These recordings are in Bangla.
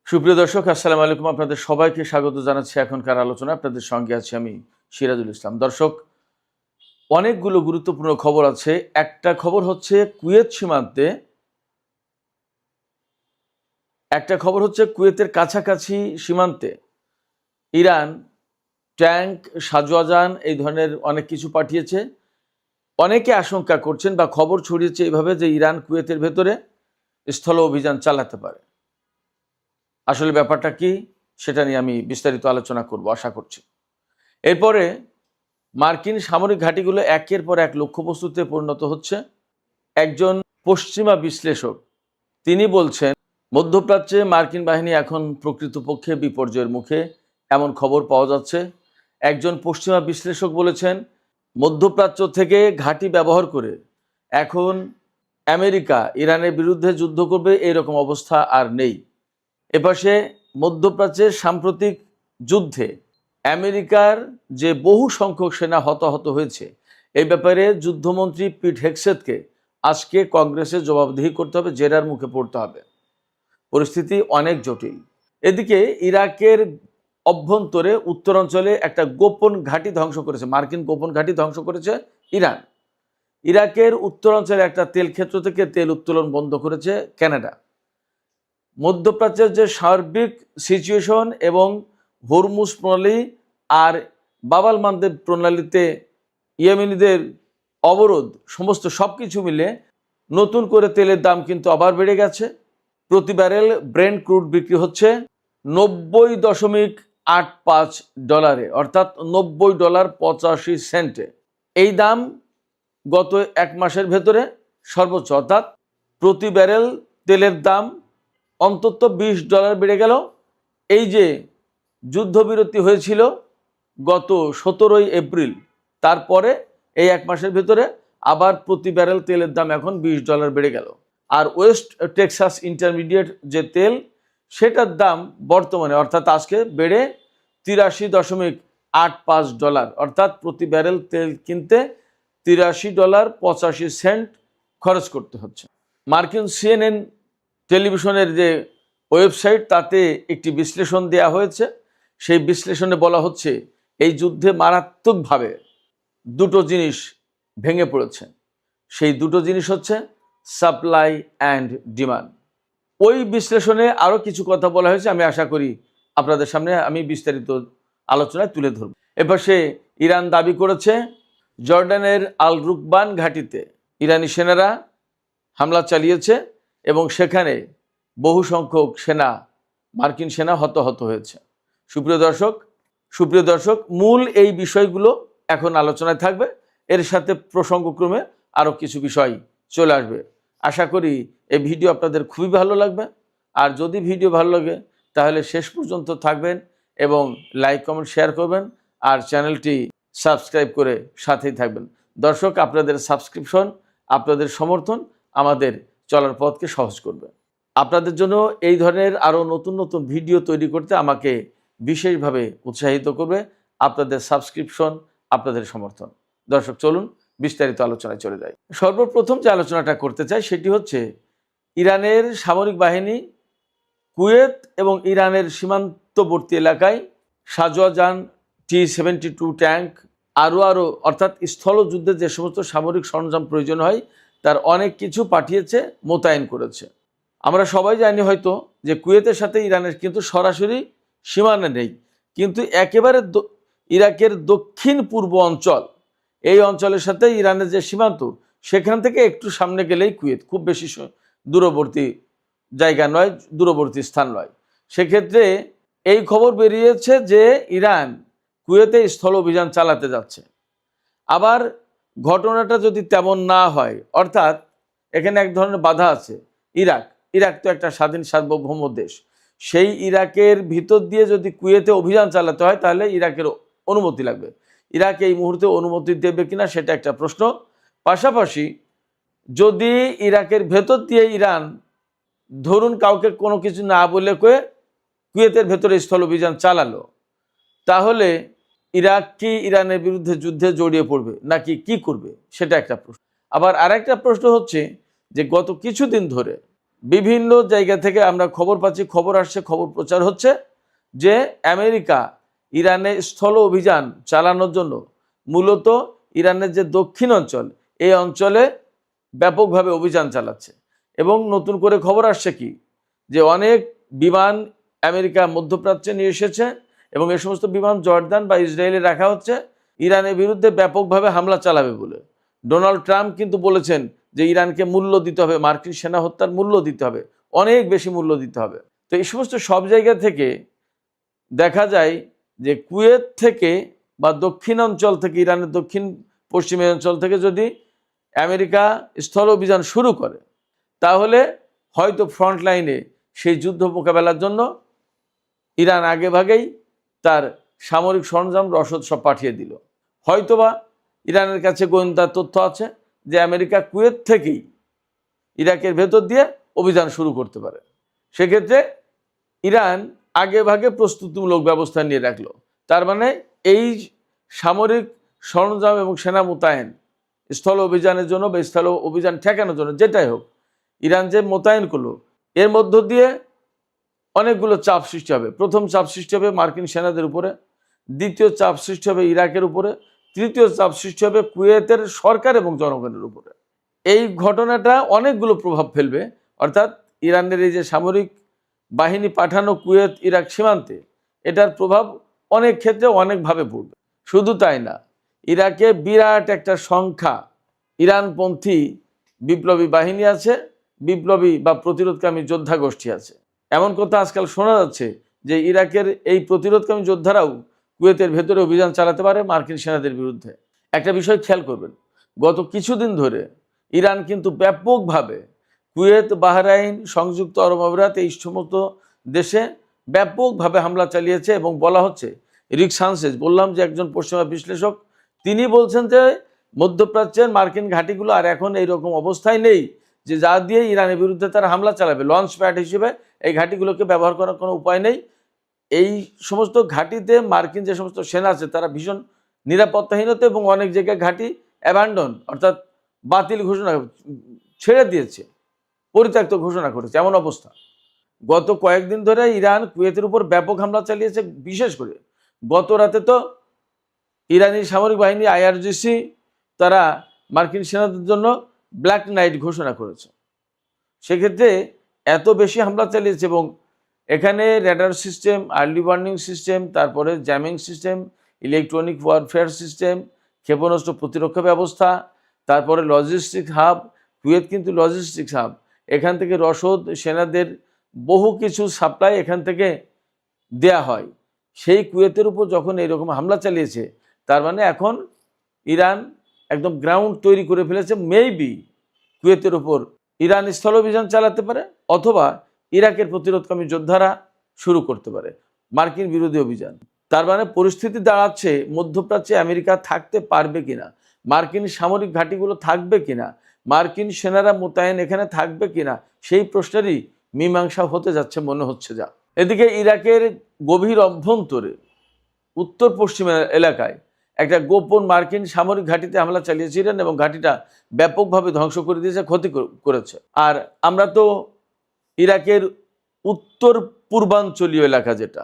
সুপ্রিয় দর্শক, আসসালামু আলাইকুম। আপনাদের সবাইকে স্বাগত জানাচ্ছি এখনকার আলোচনা। আপনাদের সঙ্গে আছি আমি সিরাজুল ইসলাম। দর্শক, অনেকগুলো গুরুত্বপূর্ণ খবর আছে। একটা খবর হচ্ছে কুয়েতের কাছাকাছি সীমান্তে ইরান ট্যাঙ্ক, সাজোয়াজান এই ধরনের অনেক কিছু পাঠিয়েছে। অনেকে আশঙ্কা করছেন বা খবর ছড়িয়েছে এইভাবে যে ইরান কুয়েতের ভেতরে স্থল অভিযান চালাতে পারে। আসলে ব্যাপারটা কি সেটা নিয়ে আমি বিস্তারিত আলোচনা করব আশা করছি। এরপরে মার্কিন সামরিক ঘাঁটিগুলো একের পর এক লক্ষ্যবস্তুতে পরিণত হচ্ছে। একজন পশ্চিমা বিশ্লেষক তিনি বলছেন, মধ্যপ্রাচ্যে মার্কিন বাহিনী এখন প্রকৃতপক্ষে বিপর্যয়ের মুখে, এমন খবর পাওয়া যাচ্ছে। একজন পশ্চিমা বিশ্লেষক বলেছেন, মধ্যপ্রাচ্য থেকে ঘাঁটি ব্যবহার করে এখন আমেরিকা ইরানের বিরুদ্ধে যুদ্ধ করবে এরকম অবস্থা আর নেই। এপাশে মধ্যপ্রাচ্যের সাম্প্রতিক যুদ্ধে আমেরিকার যে বহু সংখ্যক সেনা হতাহত হয়েছে, এই ব্যাপারে যুদ্ধমন্ত্রী পিট হেগসেথকে আজকে কংগ্রেসে জবাবদিহি করতে হবে, জেরার মুখে পড়তে হবে। পরিস্থিতি অনেক জটিল। এদিকে ইরাকের অভ্যন্তরে উত্তরাঞ্চলে একটা গোপন ঘাঁটি ধ্বংস করেছে, মার্কিন গোপন ঘাঁটি ধ্বংস করেছে ইরান। ইরাকের উত্তরাঞ্চলে একটা তেল ক্ষেত্র থেকে তেল উত্তোলন বন্ধ করেছে কানাডা। মধ্যপ্রাচ্যের যে সার্বিক সিচুয়েশন এবং হরমুজ প্রণালী আর বাবাল মানদেব প্রণালীতে ইয়েমেনিদের অবরোধ, সমস্ত সব কিছু মিলে নতুন করে তেলের দাম কিন্তু আবার বেড়ে গেছে। প্রতি ব্যারেল ব্রেন্ট ক্রুড বিক্রি হচ্ছে $90.85, অর্থাৎ $90.85। এই দাম গত এক মাসের ভেতরে সর্বোচ্চ, অর্থাৎ প্রতি ব্যারেল তেলের দাম অন্তত $20 বেড়ে গেল। এই যে যুদ্ধবিরতি হয়েছিল গত 17 এপ্রিল, তারপরে এই এক মাসের ভেতরে আবার প্রতি ব্যারেল তেলের দাম এখন $20 বেড়ে গেল। আর ওয়েস্ট টেক্সাস ইন্টারমিডিয়েট যে তেল, সেটার দাম বর্তমানে অর্থাৎ আজকে বেড়ে $83.85, অর্থাৎ প্রতি ব্যারেল তেল কিনতে $83.85 খরচ করতে হচ্ছে। মার্কিন CNN টেলিভিশনের যে ওয়েবসাইট, তাতে একটি বিশ্লেষণ দেয়া হয়েছে। সেই বিশ্লেষণে বলা হচ্ছে, এই যুদ্ধে মারাত্মকভাবে দুটো জিনিস ভেঙে পড়েছে। সেই দুটো জিনিস হচ্ছে সাপ্লাই অ্যান্ড ডিমান্ড। ওই বিশ্লেষণে আরও কিছু কথা বলা হয়েছে, আমি আশা করি আপনাদের সামনে আমি বিস্তারিত আলোচনায় তুলে ধরব। এপাশে ইরান দাবি করেছে, জর্ডানের আল রুকবান ঘাঁটিতে ইরানি সেনারা হামলা চালিয়েছে এবং সেখানে বহু সংখ্যক মার্কিন সেনা হতাহত হয়েছে। সুপ্রিয় দর্শক, মূল এই বিষয়গুলো এখন আলোচনায় থাকবে। এর সাথে প্রসঙ্গক্রমে আরও কিছু বিষয় চলে আসবে। আশা করি এই ভিডিও আপনাদের খুবই ভালো লাগবে। আর যদি ভিডিও ভালো লাগে তাহলে শেষ পর্যন্ত থাকবেন এবং লাইক, কমেন্ট, শেয়ার করবেন আর চ্যানেলটি সাবস্ক্রাইব করে সাথেই থাকবেন। দর্শক, আপনাদের সাবস্ক্রিপশন, আপনাদের সমর্থন আমাদের চলার পথকে সহজ করবে। আপনাদের জন্য এই ধরনের আরও নতুন নতুন ভিডিও তৈরি করতে আমাকে বিশেষভাবে উৎসাহিত করবে আপনাদের সাবস্ক্রিপশন, আপনাদের সমর্থন। দর্শক, চলুন বিস্তারিত আলোচনায় চলে যাই। সর্বপ্রথম যে আলোচনাটা করতে চাই সেটি হচ্ছে, ইরানের সামরিক বাহিনী কুয়েত এবং ইরানের সীমান্তবর্তী এলাকায় সাজোয়াজান T-72 ট্যাঙ্ক, আরও অর্থাৎ স্থলযুদ্ধে যে সমস্ত সামরিক সরঞ্জাম প্রয়োজন হয় তার অনেক কিছু পাঠিয়েছে, মোতায়েন করেছে। আমরা সবাই জানি হয়তো যে কুয়েতের সাথে ইরানের কিন্তু সরাসরি সীমানা নেই, কিন্তু একেবারে ইরাকের দক্ষিণ পূর্ব অঞ্চল, এই অঞ্চলের সাথে ইরানের যে সীমান্ত, সেখান থেকে একটু সামনে গেলেই কুয়েত, খুব বেশি দূরবর্তী জায়গা নয়, দূরবর্তী স্থান নয়। সেক্ষেত্রে এই খবর বেরিয়েছে যে ইরান কুয়েতে স্থল অভিযান চালাতে যাচ্ছে। আবার ঘটনাটা যদি তেমন না হয়, অর্থাৎ এখানে এক ধরনের বাধা আছে। ইরাক তো একটা স্বাধীন সার্বভৌম দেশ, সেই ইরাকের ভিতর দিয়ে যদি কুয়েতে অভিযান চালাতে হয় তাহলে ইরাকের অনুমতি লাগবে। ইরাক এই মুহূর্তে অনুমতি দেবে কিনা সেটা একটা প্রশ্ন। পাশাপাশি যদি ইরাকের ভেতর দিয়ে ইরান, ধরুন কাউকে কোনো কিছু না বলে কুয়েতের ভেতরে স্থল অভিযান চালালো, তাহলে ইরাক কি ইরানের বিরুদ্ধে যুদ্ধে জড়িয়ে পড়বে নাকি কি করবে, সেটা একটা প্রশ্ন। আবার আরেকটা প্রশ্ন হচ্ছে যে গত কিছুদিন ধরে বিভিন্ন জায়গা থেকে আমরা খবর পাচ্ছি, খবর আসছে, খবর প্রচার হচ্ছে যে আমেরিকা ইরানে স্থল অভিযান চালানোর জন্য মূলত ইরানের যে দক্ষিণ অঞ্চল, এই অঞ্চলে ব্যাপকভাবে অভিযান চালাচ্ছে। এবং নতুন করে খবর আসছে কি, যে অনেক বিমান আমেরিকা মধ্যপ্রাচ্যে নিয়ে এসেছে এবং এই সমস্ত বিমান জর্দান বা ইসরায়েলে রাখা হচ্ছে ইরানের বিরুদ্ধে ব্যাপকভাবে হামলা চালাবে বলে। ডোনাল্ড ট্রাম্প কিন্তু বলেছেন যে ইরানকে মূল্য দিতে হবে, মার্কিন সেনা হত্যার মূল্য দিতে হবে, অনেক বেশি মূল্য দিতে হবে। তো এই সমস্ত সব জায়গা থেকে দেখা যায় যে কুয়েত থেকে বা দক্ষিণ অঞ্চল থেকে, ইরানের দক্ষিণ পশ্চিম অঞ্চল থেকে যদি আমেরিকা স্থল অভিযান শুরু করে, তাহলে হয়তো ফ্রন্ট লাইনে সেই যুদ্ধ মোকাবেলার জন্য ইরান আগে ভাগেই তার সামরিক সরঞ্জাম রসদ সব পাঠিয়ে দিল। হয়তোবা ইরানের কাছে গোয়েন্দা তথ্য আছে যে আমেরিকা কুয়েত থেকেই ইরাকের ভেতর দিয়ে অভিযান শুরু করতে পারে। সেক্ষেত্রে ইরান আগে ভাগে প্রস্তুতিমূলক ব্যবস্থা নিয়ে রাখলো। তার মানে এই সামরিক সরঞ্জাম এবং সেনা মোতায়েন স্থল অভিযানের জন্য বা স্থল অভিযান ঠেকানোর জন্য, যেটাই হোক, ইরান যে মোতায়েন করলো, এর মধ্য দিয়ে অনেকগুলো চাপ সৃষ্টি হবে। প্রথম চাপ সৃষ্টি হবে মার্কিন সেনাদের উপরে, দ্বিতীয় চাপ সৃষ্টি হবে ইরাকের উপরে, তৃতীয় চাপ সৃষ্টি হবে কুয়েতের সরকার এবং জনগণের উপরে। এই ঘটনাটা অনেকগুলো প্রভাব ফেলবে, অর্থাৎ ইরানের এই যে সামরিক বাহিনী পাঠানো কুয়েত ইরাক সীমান্তে, এটার প্রভাব অনেক ক্ষেত্রে অনেকভাবে পড়বে। শুধু তাই না, ইরাকে বিরাট একটা সংখ্যা ইরানপন্থী বিপ্লবী বাহিনী আছে, বিপ্লবী বা প্রতিরোধকামী যোদ্ধা গোষ্ঠী আছে। এমন কথা আজকাল শোনা যাচ্ছে যে ইরাকের এই প্রতিরোধকামী যোদ্ধারাও কুয়েতের ভেতরে অভিযান চালাতে পারে মার্কিন সেনাদের বিরুদ্ধে। একটা বিষয় খেয়াল করবেন, গত কিছুদিন ধরে ইরান কিন্তু ব্যাপকভাবে কুয়েত, বাহরাইন, সংযুক্ত আরব আমিরাত, এই সমস্ত দেশে ব্যাপকভাবে হামলা চালিয়েছে। এবং বলা হচ্ছে, রিক সানচেজ, বললাম যে একজন পশ্চিমা বিশ্লেষক, তিনি বলছেন যে মধ্যপ্রাচ্যের মার্কিন ঘাঁটিগুলো আর এখন এইরকম অবস্থায় নেই যে যা দিয়ে ইরানের বিরুদ্ধে তারা হামলা চালাবে। লঞ্চ প্যাড হিসেবে এই ঘাঁটিগুলোকে ব্যবহার করার কোনো উপায় নেই। এই সমস্ত ঘাঁটিতে মার্কিন যে সমস্ত সেনা আছে তারা ভীষণ নিরাপত্তাহীনতা এবং অনেক জায়গায় ঘাঁটি অ্যাবান্ডন, অর্থাৎ বাতিল ঘোষণা, ছেড়ে দিয়েছে, পরিত্যক্ত ঘোষণা করেছে, এমন অবস্থা। গত কয়েকদিন ধরে ইরান কুয়েতের উপর ব্যাপক হামলা চালিয়েছে। বিশেষ করে গত রাতে তো ইরানি সামরিক বাহিনী IRGC তারা মার্কিন সেনাদের জন্য ব্ল্যাক নাইট ঘোষণা করেছে। সেক্ষেত্রে এত বেশি হামলা চালিয়েছে এবং এখানে radar system, early warning system, তারপরে jamming system, electronic warfare system, ক্ষেপণাস্ত্র প্রতিরক্ষা ব্যবস্থা, তারপরে লজিস্টিক হাব। কুয়েত কিন্তু লজিস্টিক্স হাব, এখান থেকে রসদ, সেনাদের বহু কিছু সাপ্লাই এখান থেকে দেয়া হয়। সেই কুয়েতের উপর যখন এইরকম হামলা চালিয়েছে, তার মানে এখন ইরান একদম গ্রাউন্ড তৈরি করে ফেলেছে। মেবি কুয়েতের উপর ইরান স্থল অভিযান চালাতে পারে, অথবা ইরাকের প্রতিরোধকামী যোদ্ধারা শুরু করতে পারে মার্কিন বিরোধী অভিযান। তার মানে পরিস্থিতি দাঁড়াচ্ছে মধ্যপ্রাচ্যে আমেরিকা থাকতে পারবে কিনা, মার্কিন সামরিক ঘাঁটিগুলো থাকবে কিনা, মার্কিন সেনারা মোতায়েন এখানে থাকবে কিনা, সেই প্রশ্নেরই মীমাংসা হতে যাচ্ছে মনে হচ্ছে। যা এদিকে ইরাকের গভীর অভ্যন্তরে উত্তর পশ্চিম এলাকায় একটা গোপন মার্কিন সামরিক ঘাঁটিতে হামলা চালিয়েছে ইরান এবং ঘাঁটিটা ব্যাপকভাবে ধ্বংস করে দিয়েছে, ক্ষতি করেছে। আর আমরা তো ইরাকের উত্তর পূর্বাঞ্চলীয় এলাকা, যেটা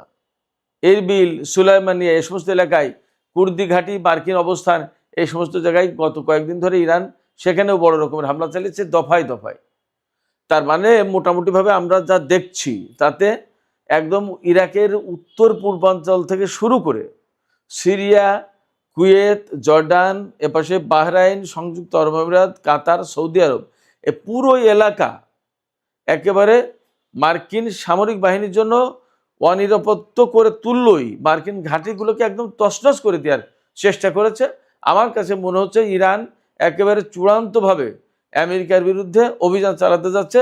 এরবিল, সুলাইমানিয়া, এই সমস্ত এলাকায় কুর্দি ঘাঁটি, মার্কিন অবস্থান, এই সমস্ত জায়গায় গত কয়েকদিন ধরে ইরান সেখানেও বড় রকমের হামলা চালিয়েছে দফায় দফায়। তার মানে মোটামুটিভাবে আমরা যা দেখছি তাতে একদম ইরাকের উত্তর পূর্বাঞ্চল থেকে শুরু করে সিরিয়া, কুয়েত, জর্ডান, এপাশে বাহরাইন, সংযুক্ত আরব আমিরাত, কাতার, সৌদি আরব, এ পুরো এলাকা একেবারে মার্কিন সামরিক বাহিনীর জন্য অনিরাপত্ত করে তুললই। মার্কিন ঘাঁটিগুলোকে একদম তছনছ করে দেওয়ার চেষ্টা করেছে। আমার কাছে মনে হচ্ছে ইরান একেবারে চূড়ান্তভাবে আমেরিকার বিরুদ্ধে অভিযান চালাতে যাচ্ছে।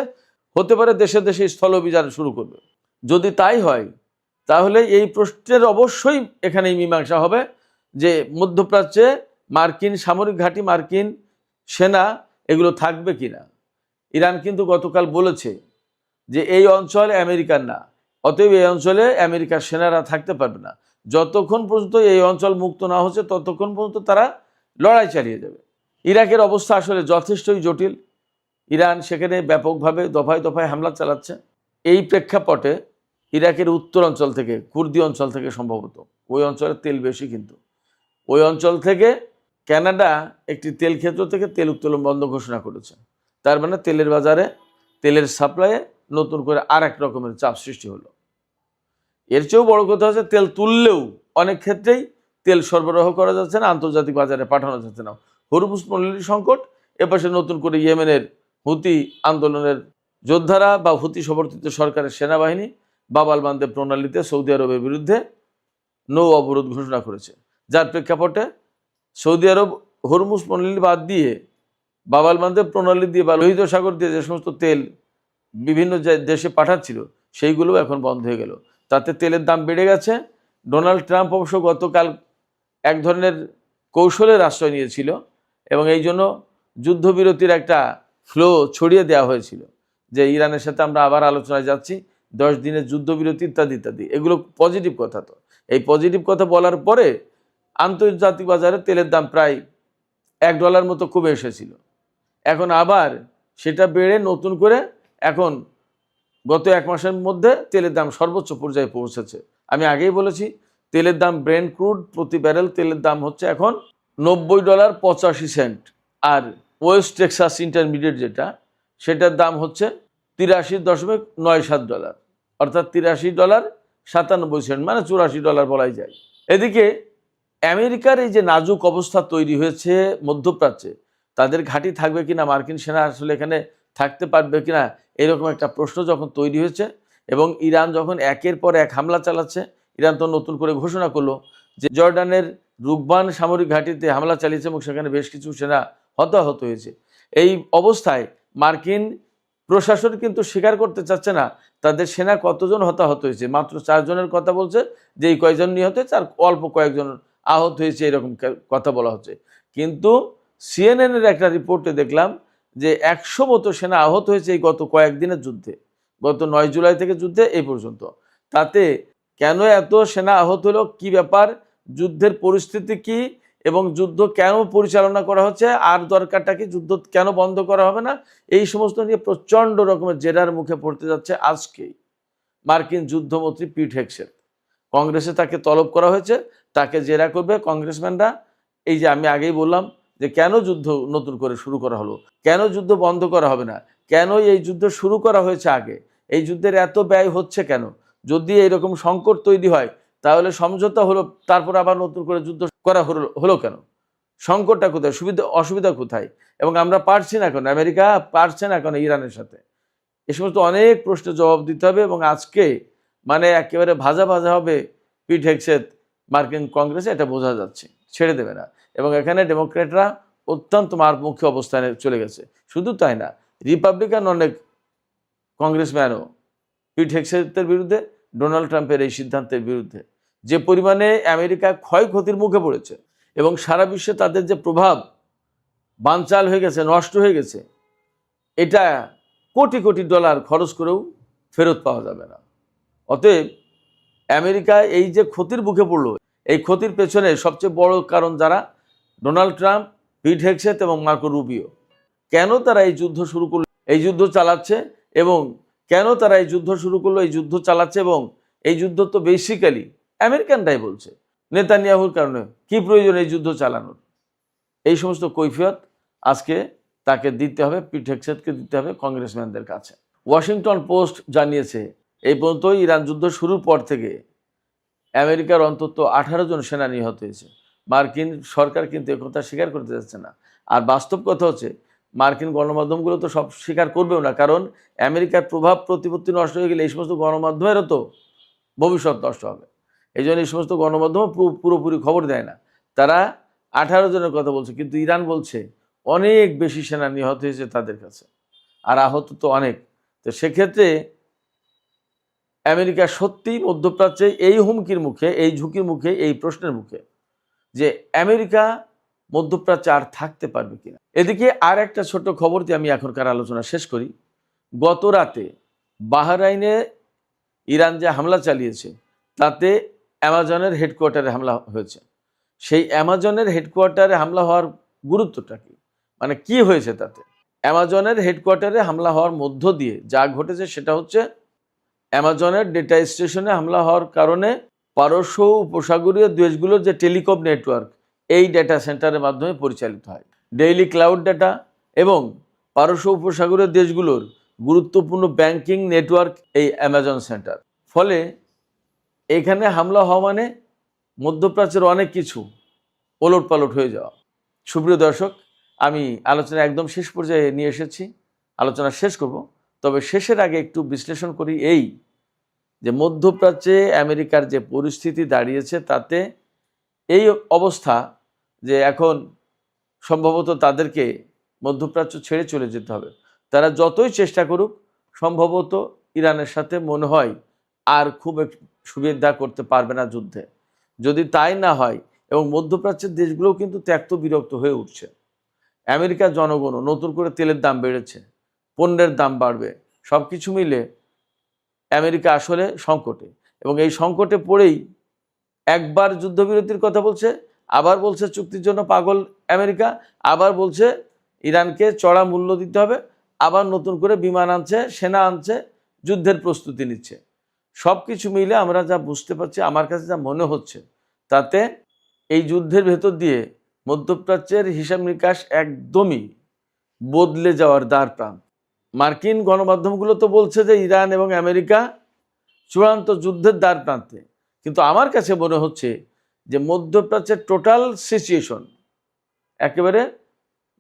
হতে পারে দেশে দেশে স্থল অভিযান শুরু করবে। যদি তাই হয়, তাহলে এই প্রশ্নের অবশ্যই এখানেই মীমাংসা হবে যে মধ্যপ্রাচ্যে মার্কিন সামরিক ঘাঁটি, মার্কিন সেনা এগুলো থাকবে কিনা। ইরান কিন্তু গতকাল বলেছে যে এই অঞ্চল আমেরিকার না, অতএব এই অঞ্চলে আমেরিকার সেনারা থাকতে পারবে না। যতক্ষণ পর্যন্ত এই অঞ্চল মুক্ত না হচ্ছে ততক্ষণ পর্যন্ত তারা লড়াই চালিয়ে যাবে। ইরাকের অবস্থা আসলে যথেষ্টই জটিল। ইরান সেখানে ব্যাপকভাবে দফায় দফায় হামলা চালাচ্ছে। এই প্রেক্ষাপটে ইরাকের উত্তর অঞ্চল থেকে, কুর্দি অঞ্চল থেকে সম্ভবত, ওই অঞ্চলের তেল বেশি, কিন্তু ওই অঞ্চল থেকে কানাডা একটি তেল ক্ষেত্র থেকে তেল উত্তোলন বন্ধ ঘোষণা করেছে। তার মানে তেলের বাজারে, তেলের সাপ্লাইয়ে নতুন করে আর এক রকমের চাপ সৃষ্টি হলো। এর চেয়েও বড় কথা হচ্ছে, তেল তুললেও অনেক ক্ষেত্রেই তেল সরবরাহ করা যাচ্ছে না, আন্তর্জাতিক বাজারে পাঠানো যাচ্ছে না। হরমুজ পণ্যের সংকট, এপাশে নতুন করে ইয়েমেনের হুতি আন্দোলনের যোদ্ধারা বা হুতি সমর্থিত সরকারের সেনাবাহিনী বাবাল মান্দেব প্রণালীতে সৌদি আরবের বিরুদ্ধে নৌ অবরোধ ঘোষণা করেছে, যার প্রেক্ষাপটে সৌদি আরব হরমুজ প্রণালী বাদ দিয়ে বাবাল মান্দেব প্রণালী দিয়ে বা লোহিত সাগর দিয়ে যে সমস্ত তেল বিভিন্ন দেশে পাঠাচ্ছিল সেইগুলো এখন বন্ধ হয়ে গেল। তাতে তেলের দাম বেড়ে গেছে। ডোনাল্ড ট্রাম্প অবশ্য গতকাল এক ধরনের কৌশলের আশ্রয় নিয়েছিল এবং এই জন্য যুদ্ধবিরতির একটা ফ্লো ছড়িয়ে দেওয়া হয়েছিল যে ইরানের সাথে আমরা আবার আলোচনায় যাচ্ছি, 10 দিনের যুদ্ধবিরতি ইত্যাদি ইত্যাদি। এগুলো পজিটিভ কথা। তো এই পজিটিভ কথা বলার পরে আন্তর্জাতিক বাজারে তেলের দাম প্রায় $1 মতো কমে এসেছিল। এখন আবার সেটা বেড়ে নতুন করে এখন গত 1 মাসের মধ্যে তেলের দাম সর্বোচ্চ পর্যায়ে পৌঁছেছে। আমি আগেই বলেছি, তেলের দাম ব্রেন্ট ক্রুড প্রতি ব্যারেল তেলের দাম হচ্ছে এখন $90.85, আর ওয়েস্ট টেক্সাস ইন্টারমিডিয়েট যেটা, সেটার দাম হচ্ছে $83.97, অর্থাৎ $83.97, মানে $84 বলাই যায়। এদিকে আমেরিকার এই যে নাজুক অবস্থা তৈরি হয়েছে মধ্যপ্রাচ্যে, তাদের ঘাঁটি থাকবে কিনা, মার্কিন সেনা আসলে এখানে থাকতে পারবে কিনা, এরকম একটা প্রশ্ন যখন তৈরি হয়েছে এবং ইরান যখন একের পর এক হামলা চালাচ্ছে, ইরান তো নতুন করে ঘোষণা করলো যে জর্ডানের রুকবান সামরিক ঘাঁটিতে হামলা চালিয়েছে এবং সেখানে বেশ কিছু সেনা হতাহত হয়েছে। এই অবস্থায় মার্কিন প্রশাসন কিন্তু স্বীকার করতে চাচ্ছে না তাদের সেনা কতজন হতাহত হয়েছে। মাত্র 4 জনের কথা বলছে, যে এই কয়েকজন নিহত হয়েছে আর অল্প কয়েকজন আহত হয়েছে, এরকম কথা বলা হচ্ছে। কিন্তু সিএনএনের একটা রিপোর্টে দেখলাম যে 100 মতো সেনা আহত হয়েছে এই গত কয়েকদিনের যুদ্ধে, গত 9 জুলাই থেকে যুদ্ধে এই পর্যন্ত। তাতে কেন এত সেনা আহত হলো, কি ব্যাপার, যুদ্ধের পরিস্থিতি কি এবং যুদ্ধ কেন পরিচালনা করা হচ্ছে, আর দরকারটা কি, যুদ্ধ কেন বন্ধ করা হবে না, এই সমস্ত নিয়ে প্রচণ্ড রকমের জেরার মুখে পড়তে যাচ্ছে আজকেই মার্কিন যুদ্ধমন্ত্রী পিট হেগসেথ। কংগ্রেসে তাকে তলব করা হয়েছে, তাকে জেরা করবে কংগ্রেসম্যানরা। এই যে আমি আগেই বললাম যে কেন যুদ্ধ নতুন করে শুরু করা হলো, কেন যুদ্ধ বন্ধ করা হবে না, কেন এই যুদ্ধ শুরু করা হয়েছে আগে, এই যুদ্ধের এত ব্যয় হচ্ছে কেন, যদি এইরকম সংকট তৈরি হয় তাহলে সমঝোতা হলো, তারপর আবার নতুন করে যুদ্ধ করা হলো কেন, সংকটটা কোথায়, অসুবিধা কোথায়, এবং আমরা পারছি না কেন, আমেরিকা পারছে না কেন ইরানের সাথে। এ সমস্ত অনেক প্রশ্নের জবাব দিতে হবে এবং আজকে মানে একেবারে ভাজা ভাজা হবে পিট হেগসেথ মার্কিন কংগ্রেসে, এটা বোঝা যাচ্ছে, ছেড়ে দেবে না। এবং এখানে ডেমোক্র্যাটরা অত্যন্ত মারমুখী অবস্থানে চলে গেছে। শুধু তাই না, রিপাবলিকান অনেক কংগ্রেসম্যানও পিট হেগসেথের বিরুদ্ধে, ডোনাল্ড ট্রাম্পের এই সিদ্ধান্তের বিরুদ্ধে। যে পরিমাণে আমেরিকা ক্ষয়ক্ষতির মুখে পড়েছে এবং সারা বিশ্বে তাদের যে প্রভাব বানচাল হয়ে গেছে, নষ্ট হয়ে গেছে, এটা কোটি কোটি ডলার খরচ করেও ফেরত পাওয়া যাবে না। অতএব আমেরিকা এই যে ক্ষতির মুখে পড়লো, এই ক্ষতির পেছনে সবচেয়ে বড় কারণ যারা, ডোনাল্ড ট্রাম্প, পিট হেগসেথ এবং মার্কো রুবিও। কেন তারা এই যুদ্ধ শুরু করলো, এই যুদ্ধ চালাচ্ছে, এবং কেন তারা এই যুদ্ধ শুরু করলো, এই যুদ্ধ চালাচ্ছে, এবং এই যুদ্ধ তো বেসিক্যালি আমেরিকানরাই বলছে, নেতানিয়াহুর কারণে কি প্রয়োজন এই যুদ্ধ চালানোর। এই সমস্ত কৈফিয়ত আজকে তাকে দিতে হবে, পিট হেগসেথকে দিতে হবে কংগ্রেসম্যানদের কাছে। ওয়াশিংটন পোস্ট জানিয়েছে এই পর্যন্ত ইরান যুদ্ধ শুরুর পর থেকে আমেরিকার অন্তত 18 জন সেনা নিহত হয়েছে। মার্কিন সরকার কিন্তু একথা স্বীকার করতে যাচ্ছে না। আর বাস্তব কথা হচ্ছে, মার্কিন গণমাধ্যমগুলো তো সব স্বীকার করবেও না, কারণ আমেরিকার প্রভাব প্রতিপত্তি নষ্ট হয়ে গেলে এই সমস্ত গণমাধ্যমেরও তো ভবিষ্যৎ নষ্ট হবে। এই জন্য এই সমস্ত গণমাধ্যম পুরোপুরি খবর দেয় না। তারা 18 জনের কথা বলছে, কিন্তু ইরান বলছে অনেক বেশি সেনা নিহত হয়েছে তাদের কাছে, আর আহত তো অনেক। তো সেক্ষেত্রে আমেরিকা সত্যিই মধ্যপ্রাচ্যে এই হুমকির মুখে, এই ঝুঁকির মুখে, এই প্রশ্নের মুখে যে আমেরিকা মধ্যপ্রাচ্যে আর থাকতে পারবে কিনা। এদিকে আর একটা ছোট্ট খবর দিয়ে আমি এখনকার আলোচনা শেষ করি। গত রাতে বাহরাইনে ইরান যে হামলা চালিয়েছে, তাতে অ্যামাজনের হেডকোয়ার্টারে হামলা হয়েছে। সেই অ্যামাজনের হেডকোয়ার্টারে হামলা হওয়ার গুরুত্বটা কি, মানে কি হয়েছে তাতে, অ্যামাজনের হেডকোয়ার্টারে হামলা হওয়ার মধ্য দিয়ে যা ঘটেছে সেটা হচ্ছে অ্যামাজনের ডেটা স্টেশনে হামলা হওয়ার কারণে পারস্য উপসাগরীয় দেশগুলোর যে টেলিকম নেটওয়ার্ক এই ডেটা সেন্টারের মাধ্যমে পরিচালিত হয়। ডেইলি ক্লাউড ডাটা এবং পারস্য উপসাগরীয় দেশগুলোর গুরুত্বপূর্ণ ব্যাংকিং নেটওয়ার্ক এই অ্যামাজন সেন্টার। ফলে এখানে হামলা হওয়া মানে মধ্যপ্রাচ্যের অনেক কিছু ওলটপালট হয়ে যাওয়া। সুপ্রিয় দর্শক, আমি আলোচনা একদম শেষ পর্যায়ে নিয়ে এসেছি, আলোচনা শেষ করব। তবে শেষের আগে একটু বিশ্লেষণ করি এই যে মধ্যপ্রাচ্যে আমেরিকার যে পরিস্থিতি দাঁড়িয়েছে তাতে এই অবস্থা যে এখন সম্ভবত তাদেরকে মধ্যপ্রাচ্য ছেড়ে চলে যেতে হবে। তারা যতই চেষ্টা করুক সম্ভবত ইরানের সাথে মনে হয় আর খুব সুবিধা করতে পারবে না যুদ্ধে। যদি তাই না হয় এবং মধ্যপ্রাচ্যের দেশগুলোও কিন্তু ত্যক্ত বিরক্ত হয়ে উঠছে। আমেরিকার জনগণও নতুন করে তেলের দাম বেড়েছে, পণ্যের দাম বাড়বে, সব কিছু মিলে আমেরিকা আসলে সংকটে। এবং এই সংকটে পড়েই একবার যুদ্ধবিরতির কথা বলছে, আবার বলছে চুক্তির জন্য পাগল আমেরিকা, আবার বলছে ইরানকে চড়া মূল্য দিতে হবে, আবার নতুন করে বিমান আনছে, সেনা আনছে, যুদ্ধের প্রস্তুতি নিচ্ছে। সব কিছু মিলে আমরা যা বুঝতে পারছি, আমার কাছে যা মনে হচ্ছে, তাতে এই যুদ্ধের ভেতর দিয়ে মধ্যপ্রাচ্যের হিসাব নিকাশ একদমই বদলে যাওয়ার দ্বার প্রান্ত। মার্কিন গণমাধ্যমগুলো তো বলছে যে ইরান এবং আমেরিকা চূড়ান্ত যুদ্ধের দ্বার প্রান্তে, কিন্তু আমার কাছে মনে হচ্ছে যে মধ্যপ্রাচ্যের টোটাল সিচুয়েশন একেবারে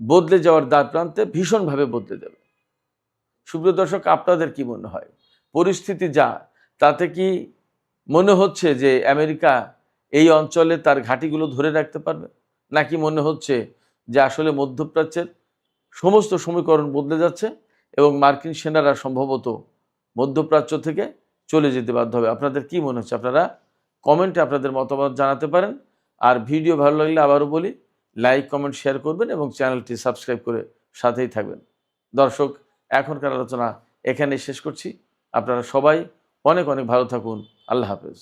বদলে যাওয়ার দ্বার প্রান্তে, ভীষণভাবে বদলে যাবে। সুপ্রিয় দর্শক, আপনাদের কি মনে হয়? পরিস্থিতি যা, তাতে কি মনে হচ্ছে যে আমেরিকা এই অঞ্চলে তার ঘাঁটিগুলো ধরে রাখতে পারবে, নাকি মনে হচ্ছে যে আসলে মধ্যপ্রাচ্যের সমস্ত সমীকরণ বদলে যাচ্ছে এবং মার্কিন সেনারা সম্ভবত মধ্যপ্রাচ্য থেকে চলে যেতে বাধ্য হবে? আপনাদের কি মনে হচ্ছে? আপনারা কমেন্টে আপনাদের মতামত জানাতে পারেন। আর ভিডিও ভালো লাগলে আবারও বলি, লাইক, কমেন্ট, শেয়ার করবেন এবং চ্যানেলটি সাবস্ক্রাইব করে সাথেই থাকবেন। দর্শক, এখনকার আলোচনা এখানেই শেষ করছি। আপনারা সবাই অনেক অনেক ভালো থাকুন। আল্লাহ হাফেজ।